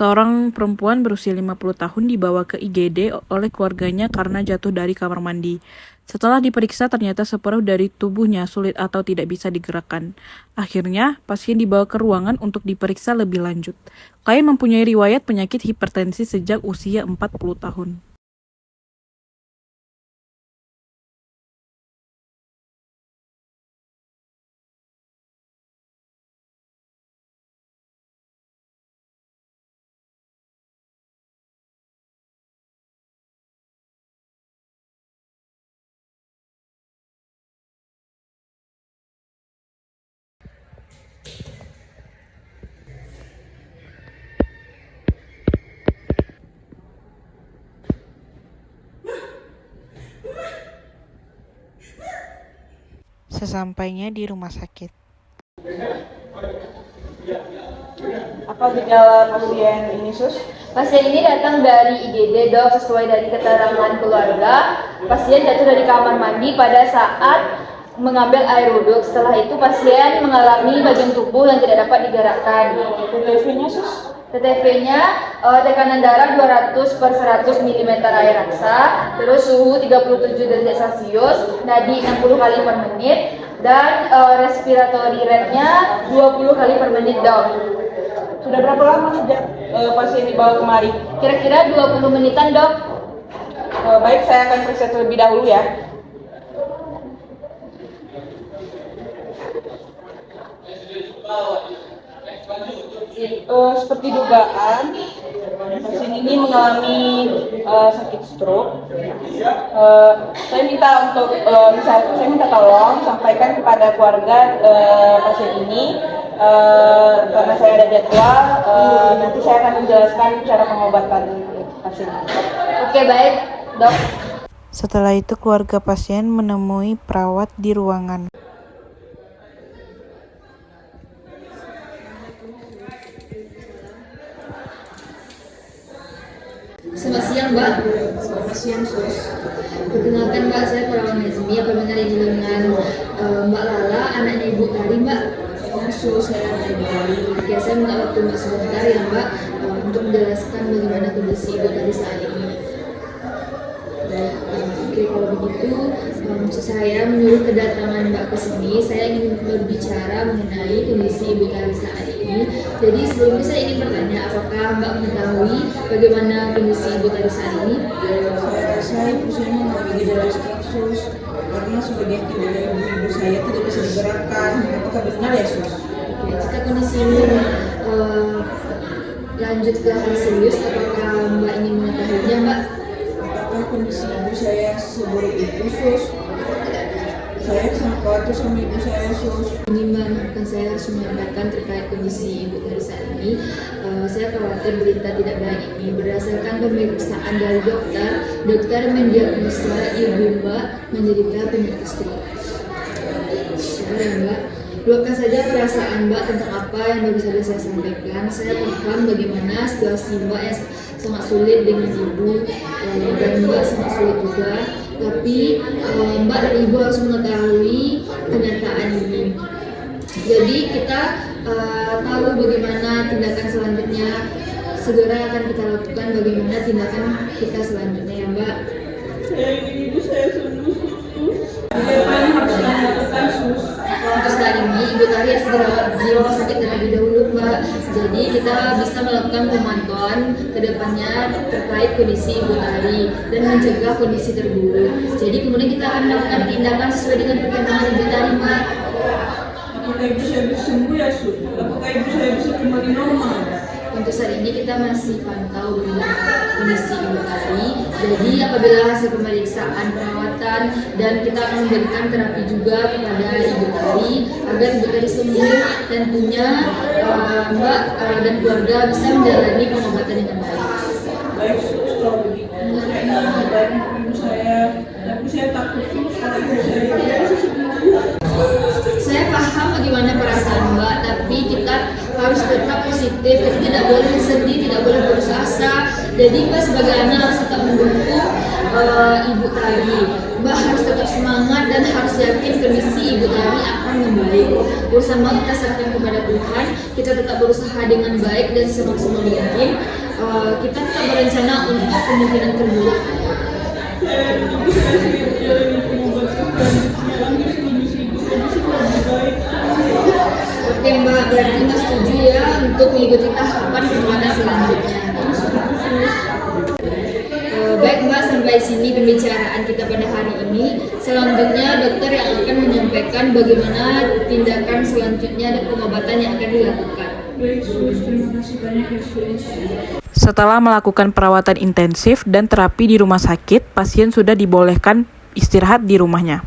Seorang perempuan berusia 50 tahun dibawa ke IGD oleh keluarganya karena jatuh dari kamar mandi. Setelah diperiksa, ternyata separuh dari tubuhnya sulit atau tidak bisa digerakkan. Akhirnya, pasien dibawa ke ruangan untuk diperiksa lebih lanjut. Klien mempunyai riwayat penyakit hipertensi sejak usia 40 tahun. Sesampainya di rumah sakit. Apa gejala pasien ini, Sus? Pasien ini datang dari IGD, dok. Sesuai dari keterangan keluarga, pasien jatuh dari kamar mandi pada saat mengambil air wudhu. Setelah itu pasien mengalami bagian tubuh yang tidak dapat digerakkan. TTV-nya, Sus? TTV-nya tekanan darah 200/100 mm air raksa, terus suhu 37 derajat Celcius, nadi 60 kali per menit, dan respiratory rate-nya 20 kali per menit, dok. Sudah berapa lama sejak pasien dibawa kemari? Kira-kira 20 menitan, dok. Baik, saya akan periksa terlebih dahulu ya. Seperti dugaan, pasien ini mengalami sakit stroke. Saya minta tolong sampaikan kepada keluarga pasien ini, karena saya ada jadwal. Nanti saya akan menjelaskan cara pengobatan pasien ini. Oke, baik, dok. Setelah itu keluarga pasien menemui perawat di ruangan. Selamat siang, Mbak. Selamat siang, Sus. Perkenalkan, Mbak, saya Perawat Nezmi. Apa benar ini dengan Mbak Lala, anaknya Ibu Tari, Mbak? Sus, saya ada di Bali. Oke, saya minta waktu Mbak sebentar ya, Mbak, untuk menjelaskan bagaimana kondisi Ibu Tari saat ini. Oke, kalau begitu, maksud saya menurut kedatangan Mbak ke sini, saya ingin berbicara mengenai kondisi Ibu Tari saat ini. Jadi sebelumnya saya ingin bertanya, apakah Mbak mengetahui bagaimana kondisi Ibu Tari saat ini? Saya usianya mengalami gejala stroke, Sus, karena sebagian tidur ibu saya tidak bisa digerakkan. Apakah benar ya, Sus? Oke, jika kondisi ini lanjut ke hal serius, apakah Mbak ingin mengetahuinya, Mbak? Apakah kondisi ibu saya seburuk itu, Sus? Saya sangat khawatir sama ibu saya, Sus. Ini Mbak, bukan saya harus menyampaikan terkait kondisi Ibu Tari saat ini. Saya khawatir berita tidak baik ini. Berdasarkan pemeriksaan dari dokter mendiagnosa ibu Mbak menderita penyakit stroke. Ya, Mbak. Luapkan saja perasaan Mbak tentang apa yang baru saja saya sampaikan. Saya paham bagaimana situasi Mbak yang sangat sulit dengan ibu, dan Mbak sangat sulit juga. Tapi Mbak dan Ibu harus mengetahui kenyataan ini. Jadi kita tahu bagaimana tindakan selanjutnya. Segera akan kita lakukan bagaimana tindakan kita selanjutnya, ya, Mbak. Saya ingin ibu saya sembuh, Sus. Apa yang harus saya lakukan, Sus? Untuk saat ini Ibu Tari harus dirawat di rumah sakit terlebih dahulu, Mbak. Jadi kita bisa melakukan pemantauan ke depannya terkait kondisi Ibu Tari dan mencegah kondisi terburuk. Jadi kemudian kita akan melakukan tindakan sesuai dengan perkembangan Ibu Tari, Mbak. Apakah ibu saya bisa sembuh ya, Sus? Apakah ibu saya bisa kembali normal? Untuk saat ini kita masih pantau bagaimana kondisi Ibu Tari. Jadi apabila hasil pemeriksaan perawatan dan kita akan memberikan terapi juga kepada Ibu Tari agar Ibu Tari sembuh, tentunya Mbak dan keluarga bisa menjalani pengobatan dengan baik. Baik, Sus, kalau begitu saya ingin membantu ibu saya, tapi saya takut, Sus, kalau ibu saya tidak bisa sembuh. Saya paham bagaimana perasaan Mbak, tapi kita harus tetap positif. Kita tidak boleh sedih, tidak boleh putus asa. Jadi Mbak sebagai anak harus tetap mendukung Ibu Tari. Mbak harus tetap semangat dan harus yakin kondisi Ibu Tari akan membaik. Urusan Mbak kita serahkan kepada Tuhan. Kita tetap berusaha dengan baik dan semaksimal mungkin. Kita tetap berencana untuk kemungkinan terburuk. Oke Mbak, berarti Mbak setuju ya untuk mengikuti tahapan perawatan selanjutnya. Baik Mbak, sampai sini pembicaraan kita pada hari ini. Selanjutnya dokter yang akan menyampaikan bagaimana tindakan selanjutnya dan pengobatan yang akan dilakukan. Baik, Sus. Terima kasih banyak ya, Sus. Setelah melakukan perawatan intensif dan terapi di rumah sakit, pasien sudah dibolehkan istirahat di rumahnya.